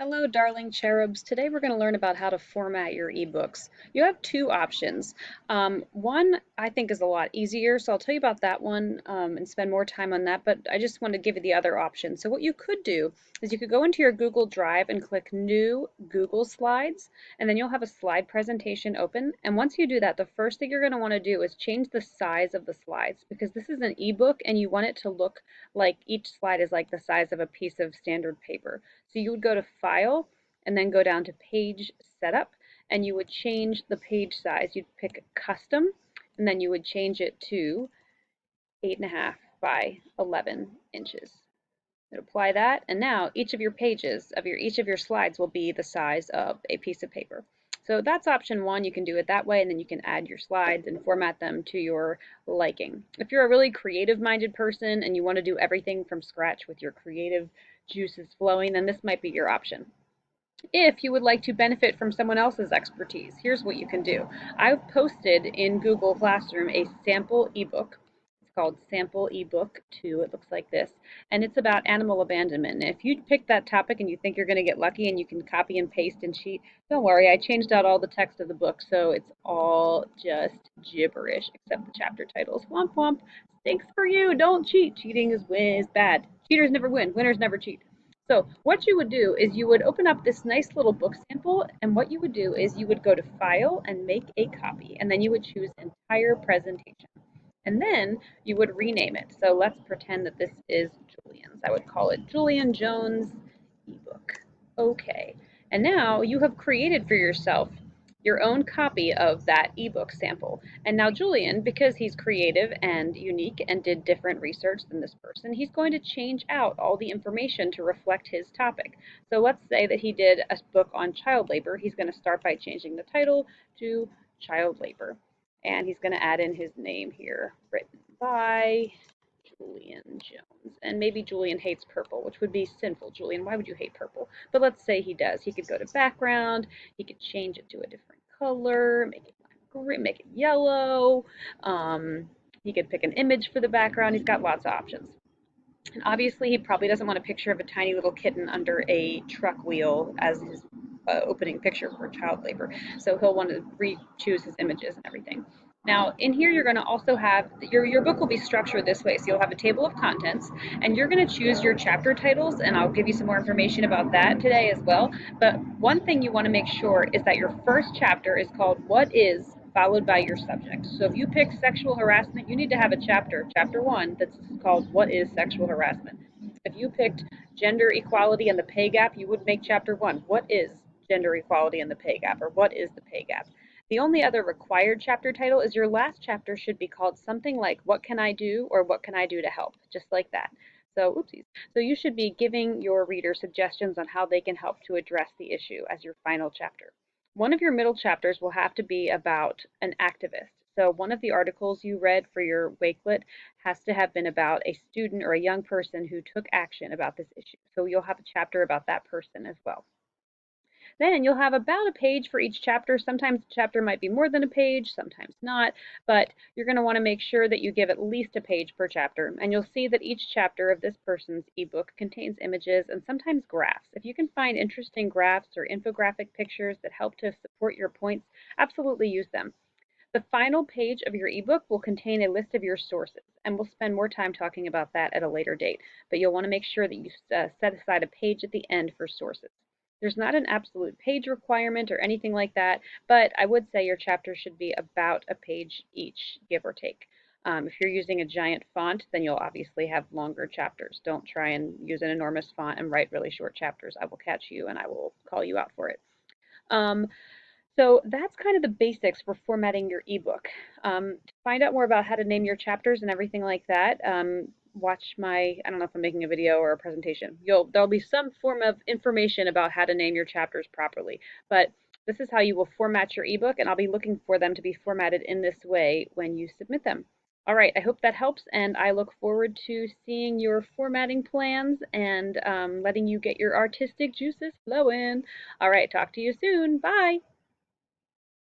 Hello, darling cherubs. Today we're going to learn about how to format your ebooks. You have two options. One I think is a lot easier, so I'll tell you about that one and spend more time on that, but I just want to give you the other option. So what you could do is you could go into your Google Drive and click New Google Slides, and then you'll have a slide presentation open. And once you do that, the first thing you're going to want to do is change the size of the slides because this is an ebook and you want it to look like each slide is like the size of a piece of standard paper. So you would go to File and then go down to Page Setup, and you would change the page size. You'd pick Custom, and then you would change it to 8.5 by 11 inches. You'd apply that, and now each of your pages of each of your slides will be the size of a piece of paper. So that's option one. You can do it that way, and then you can add your slides and format them to your liking. If you're a really creative-minded person and you want to do everything from scratch with your creative juices flowing, then this might be your option. If you would like to benefit from someone else's expertise, here's what you can do. I've posted in Google Classroom a sample ebook. It's called Sample Ebook 2. It looks like this, and it's about animal abandonment. And if you pick that topic and you think you're going to get lucky and you can copy and paste and cheat, don't worry. I changed out all the text of the book, so it's all just gibberish except the chapter titles. Womp womp. Stinks for you. Don't cheat. Cheating is bad. Cheaters never win. Winners never cheat. So what you would do is you would open up this nice little book sample, and what you would do is you would go to File and Make a Copy, and then you would choose Entire Presentation. And then you would rename it. So let's pretend that this is Julian's. I would call it Julian Jones ebook. Okay. And now you have created for yourself your own copy of that ebook sample. And now Julian, because he's creative and unique and did different research than this person, he's going to change out all the information to reflect his topic. So let's say that he did a book on child labor. He's going to start by changing the title to Child Labor. And he's going to add in his name here, written by Julian Jones. And maybe Julian hates purple, which would be sinful. Julian, why would you hate purple? But let's say he does. He could go to background. He could change it to a different color, make it green, make it yellow. He could pick an image for the background. He's got lots of options. And obviously, he probably doesn't want a picture of a tiny little kitten under a truck wheel as his opening picture for child labor. So he'll want to re-choose his images and everything. Now, in here, you're going to also have your book will be structured this way. So you'll have a table of contents, and you're going to choose your chapter titles, and I'll give you some more information about that today as well. But one thing you want to make sure is that your first chapter is called What Is, followed by your subject. So if you pick sexual harassment, you need to have a chapter 1, that's called What is Sexual Harassment. If you picked gender equality and the pay gap, you would make chapter 1, What is Gender Equality and the Pay Gap, or What is the Pay Gap? The only other required chapter title is your last chapter should be called something like What Can I Do, or What Can I Do to Help, just like that. So, oopsies. So you should be giving your reader suggestions on how they can help to address the issue as your final chapter. One of your middle chapters will have to be about an activist. So one of the articles you read for your Wakelet has to have been about a student or a young person who took action about this issue. So you'll have a chapter about that person as well. Then you'll have about a page for each chapter. Sometimes the chapter might be more than a page, sometimes not, but you're going to want to make sure that you give at least a page per chapter. And you'll see that each chapter of this person's ebook contains images and sometimes graphs. If you can find interesting graphs or infographic pictures that help to support your points, absolutely use them. The final page of your ebook will contain a list of your sources, and we'll spend more time talking about that at a later date. But you'll want to make sure that you set aside a page at the end for sources. There's not an absolute page requirement or anything like that, but I would say your chapter should be about a page each, give or take. If you're using a giant font, then you'll obviously have longer chapters. Don't try and use an enormous font and write really short chapters. I will catch you and I will call you out for it. So that's kind of the basics for formatting your ebook. To find out more about how to name your chapters and everything like that, watch my, I don't know if I'm making a video or a presentation. There'll be some form of information about how to name your chapters properly, but this is how you will format your ebook, and I'll be looking for them to be formatted in this way when you submit them. All right, I hope that helps, and I look forward to seeing your formatting plans and letting you get your artistic juices flowing. All right, talk to you soon. Bye.